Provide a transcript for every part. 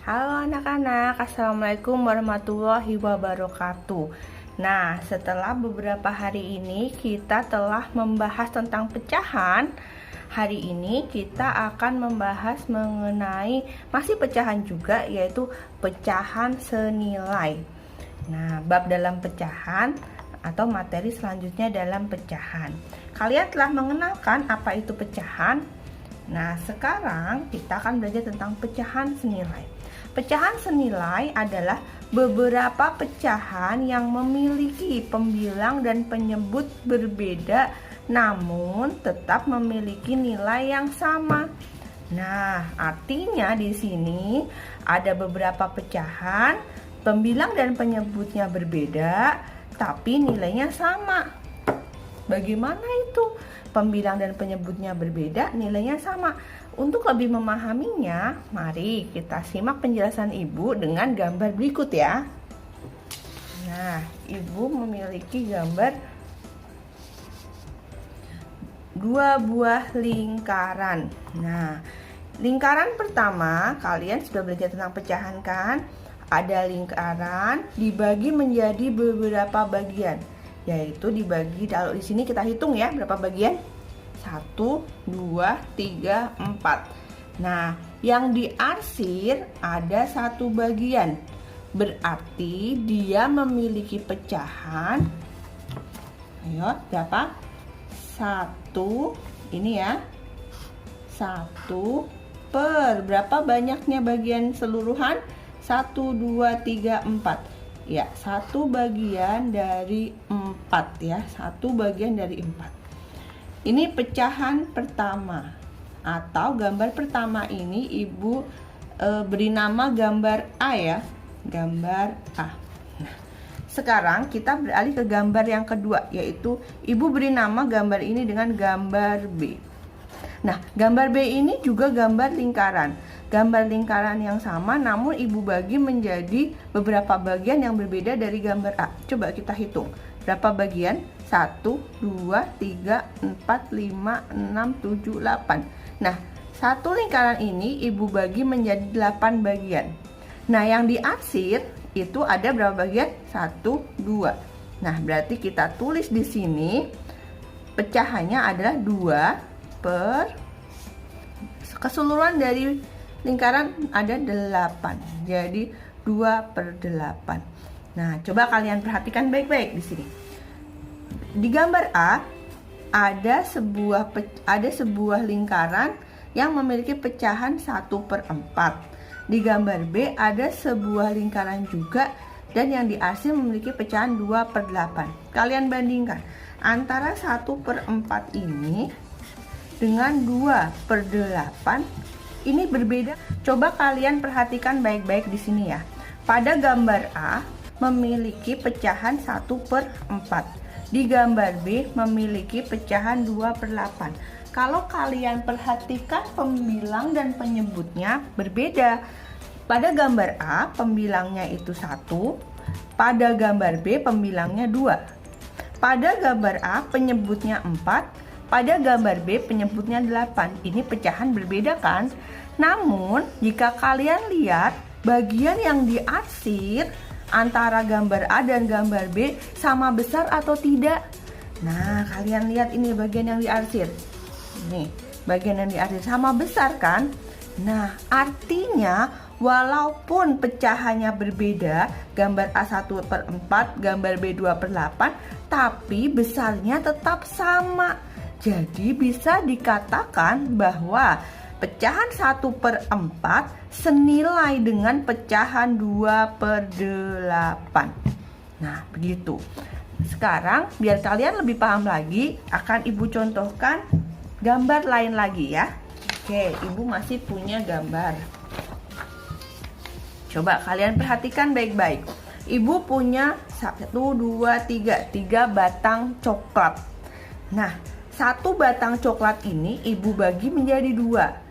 Halo anak-anak, Assalamualaikum warahmatullahi wabarakatuh. Nah, setelah beberapa hari ini kita telah membahas tentang pecahan. Hari ini kita akan membahas mengenai masih pecahan juga, yaitu pecahan senilai. Nah, bab dalam pecahan atau materi selanjutnya dalam pecahan. Kalian telah mengenalkan apa itu pecahan? Nah, sekarang kita akan belajar tentang pecahan senilai. Pecahan senilai adalah beberapa pecahan yang memiliki pembilang dan penyebut berbeda, namun tetap memiliki nilai yang sama. Nah, artinya di sini ada beberapa pecahan, pembilang dan penyebutnya berbeda, tapi nilainya sama. Bagaimana itu? Pembilang dan penyebutnya berbeda, nilainya sama. Untuk lebih memahaminya, mari kita simak penjelasan Ibu dengan gambar berikut ya. Nah, Ibu memiliki gambar dua buah lingkaran. Nah, lingkaran pertama, kalian sudah belajar tentang pecahan kan? Ada lingkaran dibagi menjadi beberapa bagian, yaitu dibagi, kalau di sini kita hitung ya berapa bagian? 1, 2, 3, 4. Nah, yang diarsir ada satu bagian, berarti dia memiliki pecahan. Ayo, berapa? 1, ini ya, 1 per berapa banyaknya bagian seluruhan? 1, 2, 3, 4. Ya, satu bagian dari 4 ya, satu bagian dari 4. Ini pecahan pertama atau gambar pertama ini Ibu beri nama gambar A ya, gambar A. Nah, sekarang kita beralih ke gambar yang kedua, yaitu Ibu beri nama gambar ini dengan gambar B. Nah, gambar B ini juga gambar lingkaran. Gambar lingkaran yang sama, namun Ibu bagi menjadi beberapa bagian yang berbeda dari gambar A. Coba kita hitung. Berapa bagian? 1, 2, 3, 4, 5, 6, 7, 8. Nah, satu lingkaran ini Ibu bagi menjadi 8 bagian. Nah, yang diarsir itu ada berapa bagian? 1, 2. Nah, berarti kita tulis di sini pecahannya adalah 2 per keseluruhan dari lingkaran ada 8. Jadi 2 per 8. Nah, coba kalian perhatikan baik-baik di sini. Di gambar A ada sebuah lingkaran yang memiliki pecahan 1 per 4. Di gambar B ada sebuah lingkaran juga dan yang diarsir memiliki pecahan 2 per 8. Kalian bandingkan antara 1 per 4 ini dengan 2 per 8. Ini berbeda. Coba kalian perhatikan baik-baik di sini ya. Pada gambar A memiliki pecahan 1 per 4. Di gambar B memiliki pecahan 2 per 8. Kalau kalian perhatikan pembilang dan penyebutnya berbeda. Pada gambar A pembilangnya itu 1. Pada gambar B pembilangnya 2. Pada gambar A penyebutnya 4. Pada gambar B penyebutnya 8. Ini pecahan berbeda kan? Namun jika kalian lihat bagian yang diarsir antara gambar A dan gambar B sama besar atau tidak? Nah, kalian lihat ini bagian yang diarsir. Nih, bagian yang diarsir sama besar kan? Nah, artinya walaupun pecahannya berbeda, gambar A 1 per 4, gambar B 2 per 8, tapi besarnya tetap sama. Jadi bisa dikatakan bahwa pecahan 1 per 4 senilai dengan pecahan 2 per 8. Nah, begitu. Sekarang biar kalian lebih paham lagi, akan Ibu contohkan gambar lain lagi ya. Oke, Ibu masih punya gambar. Coba kalian perhatikan baik-baik. Ibu punya 1, 2, 3 batang coklat. Nah, satu batang coklat ini Ibu bagi menjadi 2.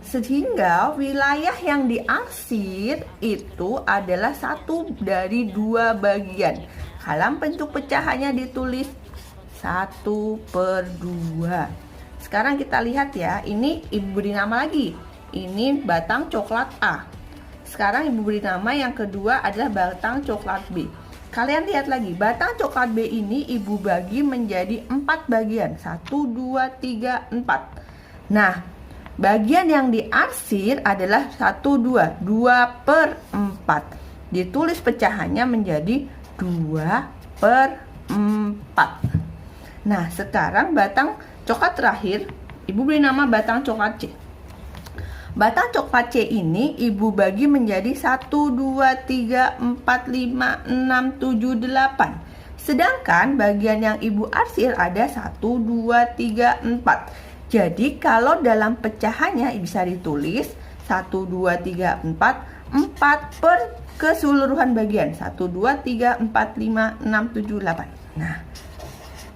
Sehingga wilayah yang diarsir itu adalah 1 dari 2 bagian. Dalam bentuk pecahannya ditulis 1 per 2. Sekarang kita lihat ya, ini Ibu beri nama lagi. Ini batang coklat A. sekarang Ibu beri nama yang kedua adalah batang coklat B. Kalian lihat lagi, batang coklat B ini Ibu bagi menjadi 4 bagian. 1, 2, 3, 4. Nah, bagian yang diarsir adalah 1, 2. 2 per 4. Ditulis pecahannya menjadi 2 per 4. Nah, sekarang batang coklat terakhir, Ibu beri nama batang coklat C. Batang coklat C ini Ibu bagi menjadi 1, 2, 3, 4, 5, 6, 7, 8. Sedangkan bagian yang Ibu arsir ada 1, 2, 3, 4. Jadi kalau dalam pecahannya bisa ditulis 1, 2, 3, 4, 4 per keseluruhan bagian. 1, 2, 3, 4, 5, 6, 7, 8. Nah,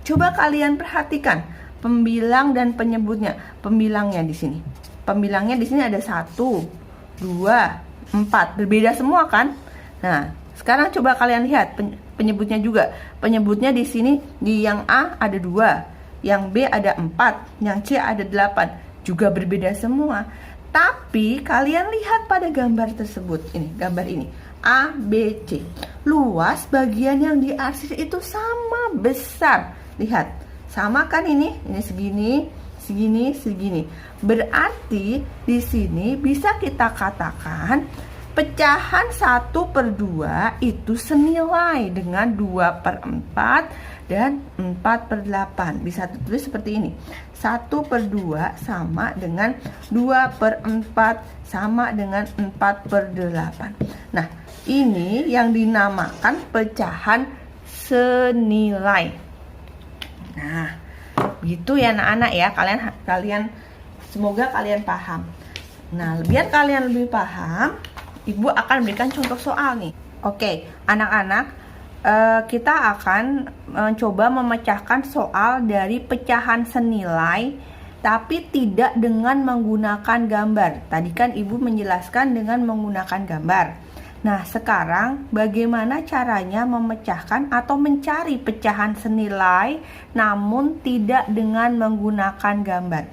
coba kalian perhatikan pembilang dan penyebutnya. Pembilangnya di sini. Pembilangnya di sini ada 1, 2, 4. Berbeda semua kan? Nah, sekarang coba kalian lihat penyebutnya juga. Penyebutnya di sini, di yang A ada 2, yang B ada 4, yang C ada 8. Juga berbeda semua. Tapi kalian lihat pada gambar tersebut. Ini, gambar ini. A, B, C. Luas bagian yang diarsir itu sama besar. Lihat, sama kan ini? Ini segini, segini, segini. Berarti di sini bisa kita katakan pecahan 1 per 2 itu senilai dengan 2 per 4 dan 4 per 8. Bisa ditulis seperti ini. 1 per 2 sama dengan 2 per 4 sama dengan 4 per 8. Nah, ini yang dinamakan pecahan senilai. Nah, gitu ya anak-anak ya, kalian semoga kalian paham. Nah, biar kalian lebih paham, Ibu akan berikan contoh soal nih. Oke, anak-anak, kita akan mencoba memecahkan soal dari pecahan senilai tapi tidak dengan menggunakan gambar. Tadi kan Ibu menjelaskan dengan menggunakan gambar. Nah, sekarang bagaimana caranya memecahkan atau mencari pecahan senilai namun tidak dengan menggunakan gambar?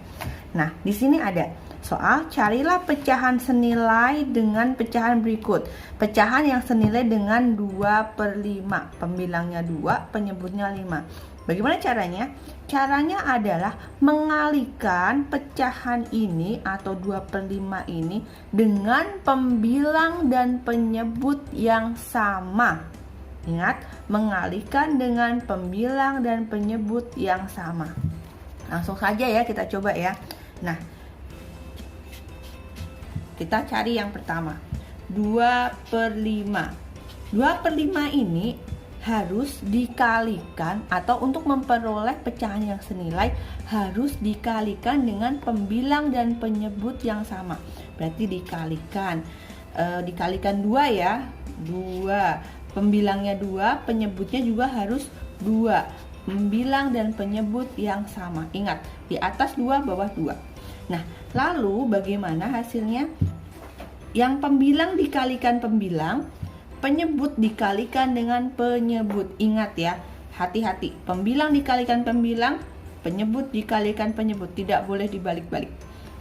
Nah, di sini ada soal carilah pecahan senilai dengan pecahan berikut. Pecahan yang senilai dengan 2 per 5. Pembilangnya 2, penyebutnya 5. Bagaimana caranya? Caranya adalah mengalihkan pecahan ini atau 2 per 5 ini dengan pembilang dan penyebut yang sama. Ingat, mengalihkan dengan pembilang dan penyebut yang sama. Langsung saja ya, kita coba ya. Nah, kita cari yang pertama, 2 per 5. 2 per 5 ini harus dikalikan, atau untuk memperoleh pecahan yang senilai harus dikalikan dengan pembilang dan penyebut yang sama. Berarti dikalikan 2 ya, 2. Pembilangnya 2, penyebutnya juga harus 2. Pembilang dan penyebut yang sama. Ingat, di atas 2, bawah 2. Nah, lalu bagaimana hasilnya? Yang pembilang dikalikan pembilang, penyebut dikalikan dengan penyebut. Ingat ya, hati-hati. Pembilang dikalikan pembilang, penyebut dikalikan penyebut. Tidak boleh dibalik-balik.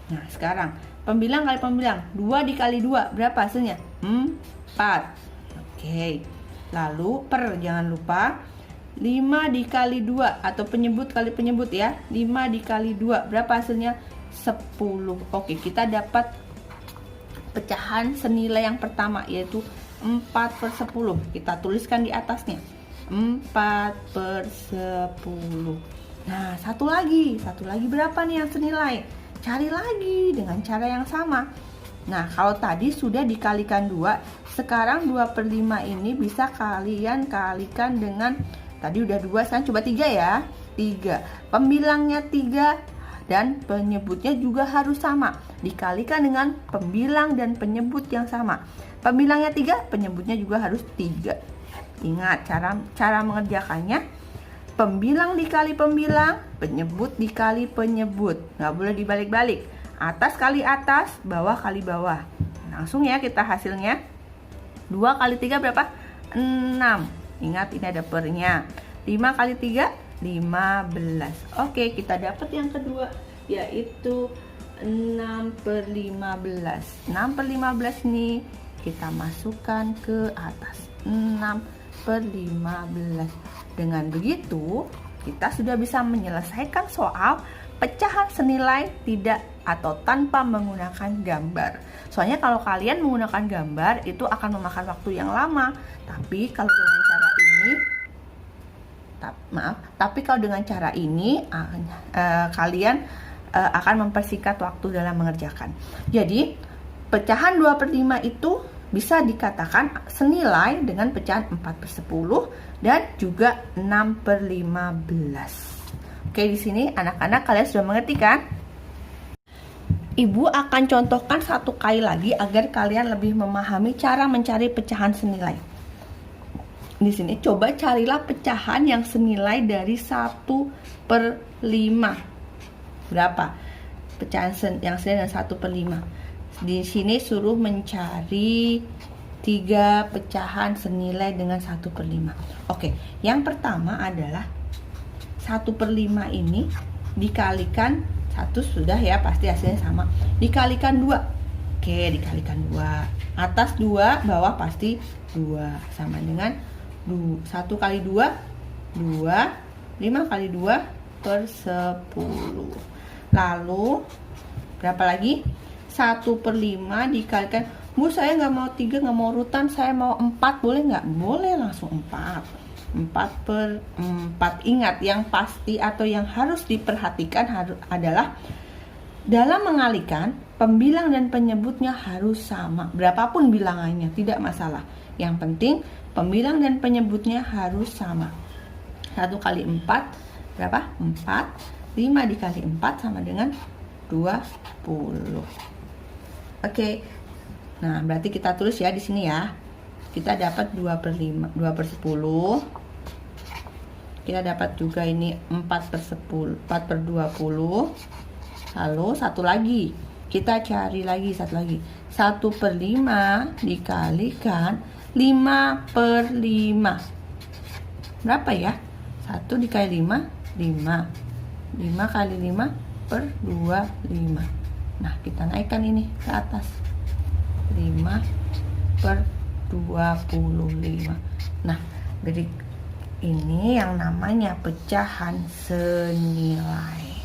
Nah, sekarang pembilang kali pembilang, 2 dikali 2, berapa hasilnya? 4. Oke. Lalu per, jangan lupa. 5 dikali 2 atau penyebut kali penyebut ya. 5 dikali 2, berapa hasilnya? 10. Oke, kita dapat pecahan senilai yang pertama, yaitu 4 per 10. Kita tuliskan di atasnya 4 per 10. Nah, satu lagi berapa nih yang senilai? Cari lagi dengan cara yang sama. Nah, kalau tadi sudah dikalikan 2, sekarang 2 per 5 ini bisa kalian kalikan dengan, tadi udah 2, sekarang coba 3 ya. 3. Pembilangnya 3 dan penyebutnya juga harus sama. Dikalikan dengan pembilang dan penyebut yang sama. Pembilangnya 3, penyebutnya juga harus 3. Ingat cara mengerjakannya. Pembilang dikali pembilang, penyebut dikali penyebut. Nggak boleh dibalik-balik. Atas kali atas, bawah kali bawah. Langsung ya kita hasilnya. 2 kali 3 berapa? 6. Ingat ini ada pernya. 5 kali 3, 15. Oke, kita dapat yang kedua, yaitu 6 per 15. 6 per 15 nih kita masukkan ke atas. 6/15. Dengan begitu, kita sudah bisa menyelesaikan soal pecahan senilai tidak atau tanpa menggunakan gambar. Soalnya kalau kalian menggunakan gambar itu akan memakan waktu yang lama. Tapi kalau dengan cara ini, kalau dengan cara ini kalian akan mempersingkat waktu dalam mengerjakan. Jadi pecahan 2/5 itu bisa dikatakan senilai dengan pecahan 4/10 dan juga 6/15. Oke, di sini anak-anak kalian sudah mengerti kan? Ibu akan contohkan satu kali lagi agar kalian lebih memahami cara mencari pecahan senilai. Di sini coba carilah pecahan yang senilai dari 1/5. Berapa? Pecahan yang senilai dengan 1/5. Di sini suruh mencari 3 pecahan senilai dengan 1/5. Oke, yang pertama adalah 1/5 ini dikalikan 1 sudah ya, pasti hasilnya sama. Dikalikan 2. Oke, dikalikan 2. Atas 2, bawah pasti 2. Sama dengan 1 kali 2, 2. 5 kali 2/10. Lalu, berapa lagi? 1/5 dikalikan, Bu saya nggak mau 3, nggak mau urutan, saya mau 4, boleh nggak? Boleh, langsung 4. 4/4. Ingat, yang pasti atau yang harus diperhatikan adalah dalam mengalikan, pembilang dan penyebutnya harus sama. Berapapun bilangannya, tidak masalah. Yang penting, pembilang dan penyebutnya harus sama. 1 kali 4, berapa? 4. 5 dikali 4 sama dengan 20. Oke. Nah, berarti kita tulis ya di sini ya. Kita dapat 2/5, 2/10. Kita dapat juga ini 4/10, 4/20. Lalu satu lagi. Kita cari lagi satu lagi. 1/5 dikalikan 5/5. Berapa ya? 1 dikali 5, 5. 5 kali 5/25. Nah, kita naikkan ini ke atas. 5/25. Nah, dari ini yang namanya pecahan senilai.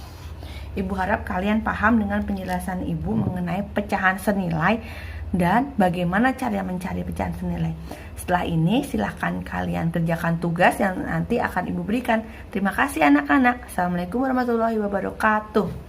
Ibu harap kalian paham dengan penjelasan Ibu mengenai pecahan senilai dan bagaimana cara mencari pecahan senilai. Setelah ini silahkan kalian kerjakan tugas yang nanti akan Ibu berikan. Terima kasih anak-anak. Assalamualaikum warahmatullahi wabarakatuh.